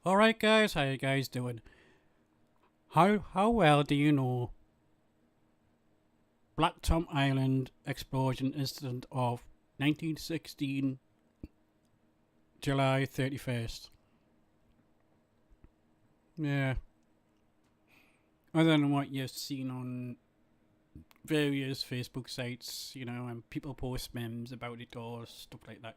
Alright guys, how you guys doing? How well do you know Black Tom Island explosion incident of 1916 July 31st? Yeah. Other than what you've seen on various Facebook sites, and people post memes about it or stuff like that.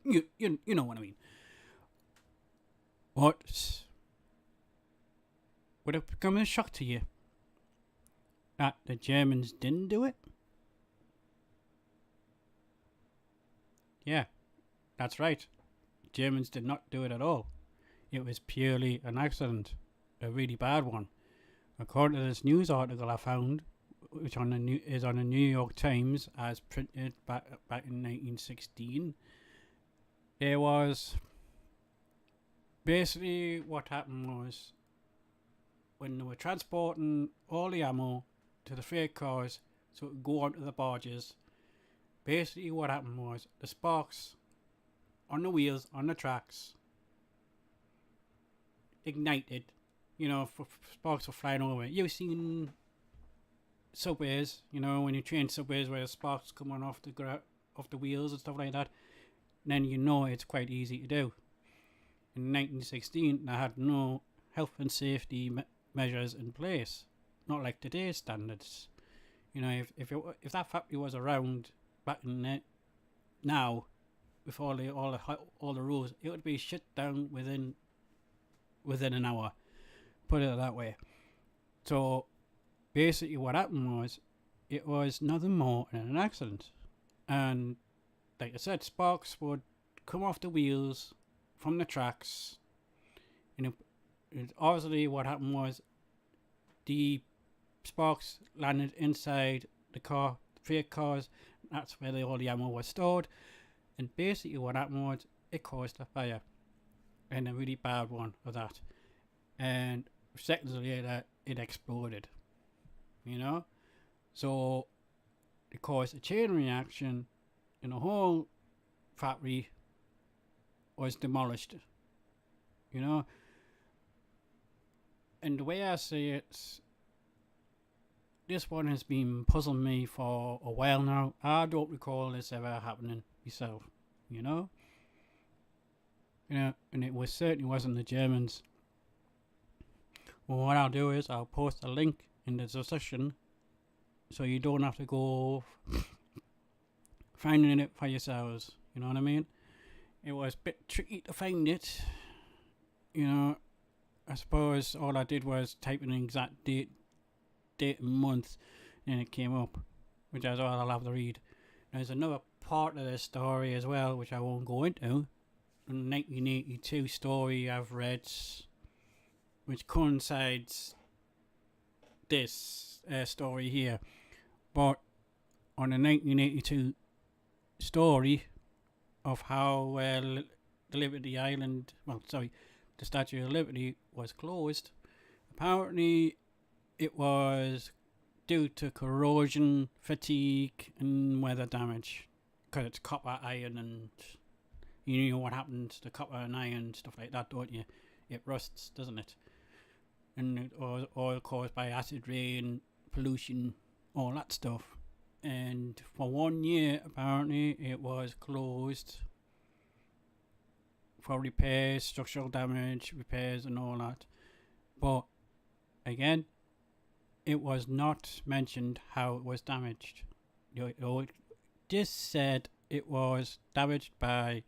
You know what I mean. What would have become a shock to you that the Germans didn't do it? Yeah, that's right. Germans did not do it at all. It was purely an accident, a really bad one. According to this news article I found, which is on the New York Times, as printed back in 1916, there was basically what happened was when they were transporting all the ammo to the freight cars so it would go onto the barges. Basically, what happened was the sparks on the wheels on the tracks ignited. Sparks were flying over. You've seen subways, when you train subways where the sparks coming off the wheels and stuff like that. Then it's quite easy to do. In 1916, they had no health and safety measures in place, not like today's standards. If that factory was around back in now, with all the rules, it would be shut down within an hour. Put it that way. So basically, what happened was it was nothing more than an accident, and like I said, sparks would come off the wheels from the tracks. Obviously, what happened was the sparks landed inside the freight cars. That's where all the ammo was stored. And basically, what happened was it caused a fire, and a really bad one of that. And seconds later, it exploded. So it caused a chain reaction, and the whole factory was demolished. And the way I see it, this one has been puzzling me for a while now. I don't recall this ever happening myself, and it certainly wasn't the Germans. Well, what I'll do is I'll post a link in the discussion so you don't have to go finding it for yourselves. You know what I mean? It was a bit tricky to find it. I suppose all I did was type in an exact date and month, and it came up, which is all I'll have to read. There's another part of this story as well, which I won't go into. A 1982 story I've read, which coincides this story here. But on the 1982 story of how the Liberty Island, the Statue of Liberty was closed, apparently it was due to corrosion, fatigue, and weather damage. Because it's copper, iron, and you know what happens to copper and iron, stuff like that, don't you? It rusts, doesn't it? And it was all caused by acid rain, pollution, all that stuff. And for 1 year, apparently, it was closed for repairs, structural damage, repairs, and all that. But again, it was not mentioned how it was damaged. It just said it was damaged by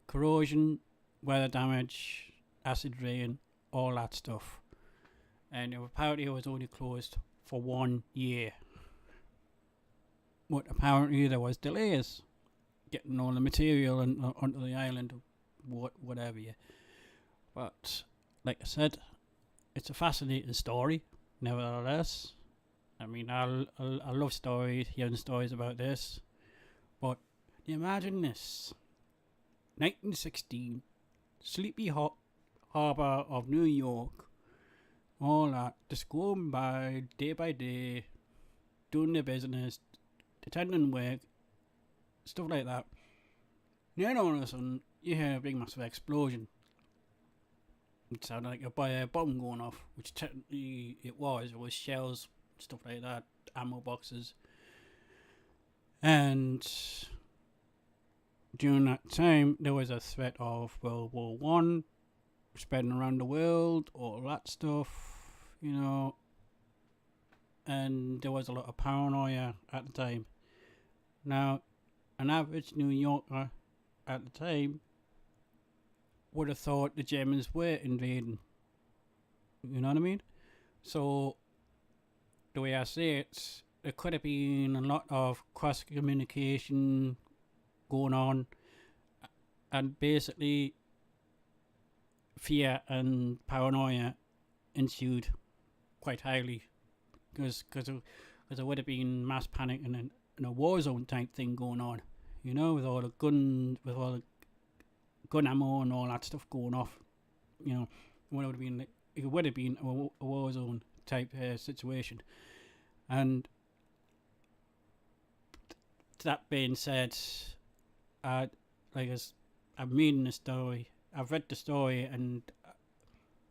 corrosion, weather damage, acid rain, all that stuff. And apparently it was only closed for 1 year. But apparently there was delays getting all the material onto the island, whatever. Yeah. But like I said, it's a fascinating story. Nevertheless, I mean, I love stories, hearing stories about this. But imagine this: 1916, sleepy harbour of New York, all that, just going by day, doing their business, attending work, stuff like that. Then all of a sudden, you hear a big massive explosion. It sounded like a bomb going off, which technically it was. It was shells, stuff like that, ammo boxes. And during that time, there was a threat of World War One spreading around the world, all that stuff, and there was a lot of paranoia at the time. Now, an average New Yorker at the time would have thought the Germans were invading. You know what I mean? So, the way I say it, there could have been a lot of cross communication going on, and basically fear and paranoia ensued quite highly because there would have been mass panic and a war zone type thing going on, with all the gun ammo and all that stuff going off. It would have been a war zone type situation. And that being said, I'm reading the story. I've read the story, and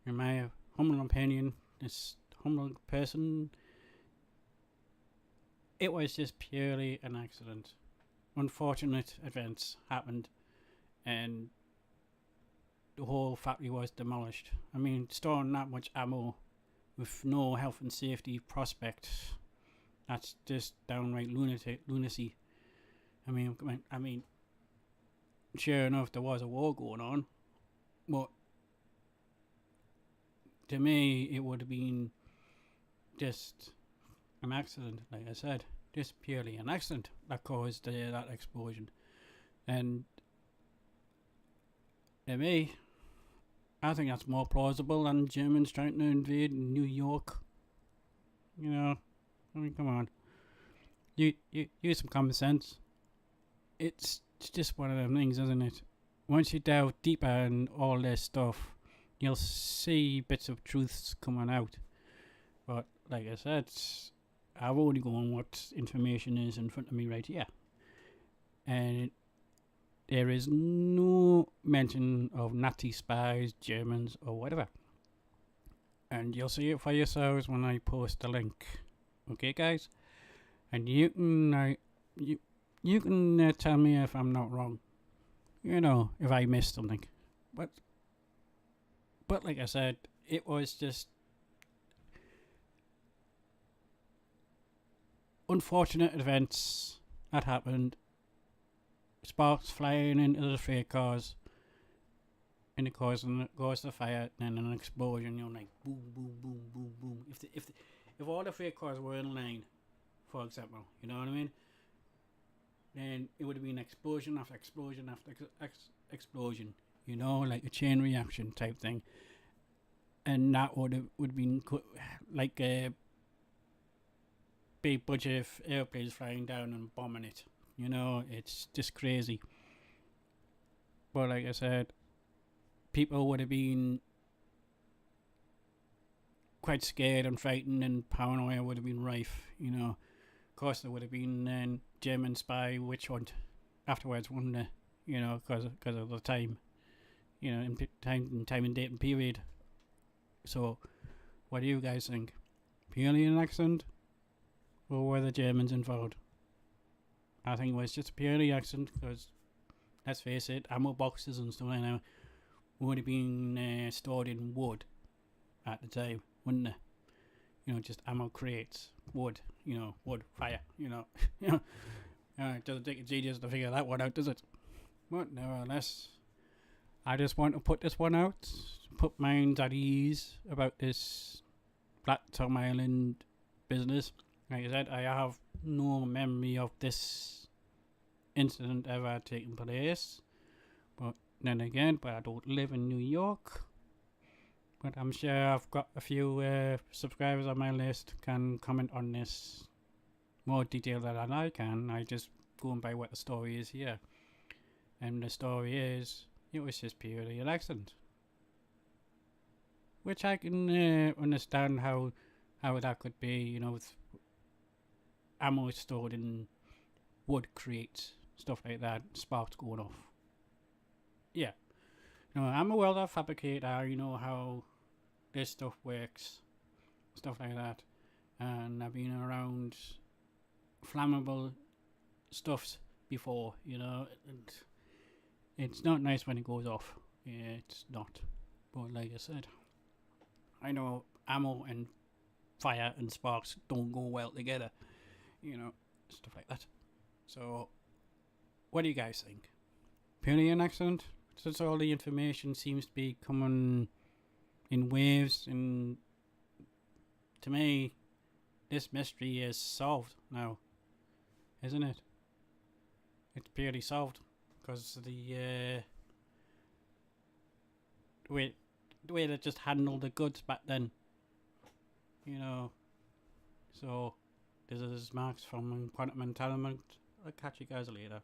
in my humble opinion, this humble person, it was just purely an accident. Unfortunate events happened, and the whole factory was demolished. I mean, storing that much ammo with no health and safety prospect, that's just downright lunacy. I mean, sure enough, there was a war going on, but to me, it would have been just an accident, like I said. Just purely an accident that caused that explosion. And to me, I think that's more plausible than Germans trying to invade New York. Come on. You use some common sense. It's just one of them things, isn't it? Once you delve deeper in all this stuff, you'll see bits of truths coming out. But like I said, I've only gone what information is in front of me right here. And there is no mention of Nazi spies, Germans, or whatever. And you'll see it for yourselves when I post the link. Okay, guys? And you can tell me if I'm not wrong. If I missed something. But like I said, it was just unfortunate events that happened. Sparks flying into the freight cars, and it caused the fire, and then an explosion. Like boom, boom, boom, boom, boom. If all the freight cars were in line, for example, you know what I mean, then it would have been explosion after explosion after explosion. Like a chain reaction type thing, and that would have been like a big bunch of airplanes flying down and bombing it. It's just crazy. But like I said, people would have been quite scared and frightened, and paranoia would have been rife. Of course, there would have been German spy witch hunt afterwards, wouldn't there? Because of the time, in time and date and period. So, what do you guys think? Purely an accident, or were the Germans involved? I think it was just a purely accident because, let's face it, ammo boxes and stuff like that would have been stored in wood at the time, wouldn't they? Just ammo crates, wood, wood, fire, It doesn't take a genius to figure that one out, does it? But nevertheless, I just want to put this one out, put minds at ease about this Black Tom Island business. Like I said, I have no memory of this incident ever taking place. But then again, I don't live in New York. But I'm sure I've got a few subscribers on my list can comment on this more detailed than I can. I just going by what the story is here. And the story is, it was just purely an accident. Which I can understand how that could be, with ammo stored in wood crates, stuff like that, sparks going off. Yeah, You know, I'm a welder fabricator. I know how this stuff works, stuff like that, and I've been around flammable stuffs before. You know, and it's not nice when it goes off. Yeah, it's not. But like I said, I know ammo and fire and sparks don't go well together. You know, stuff like that. So, what do you guys think? Purely an accident? Since all the information seems to be coming in waves, and to me, this mystery is solved now, isn't it? It's purely solved because the way they just handled the goods back then, you know. So, this is Max from Quantum Entitlement. I'll catch you guys later.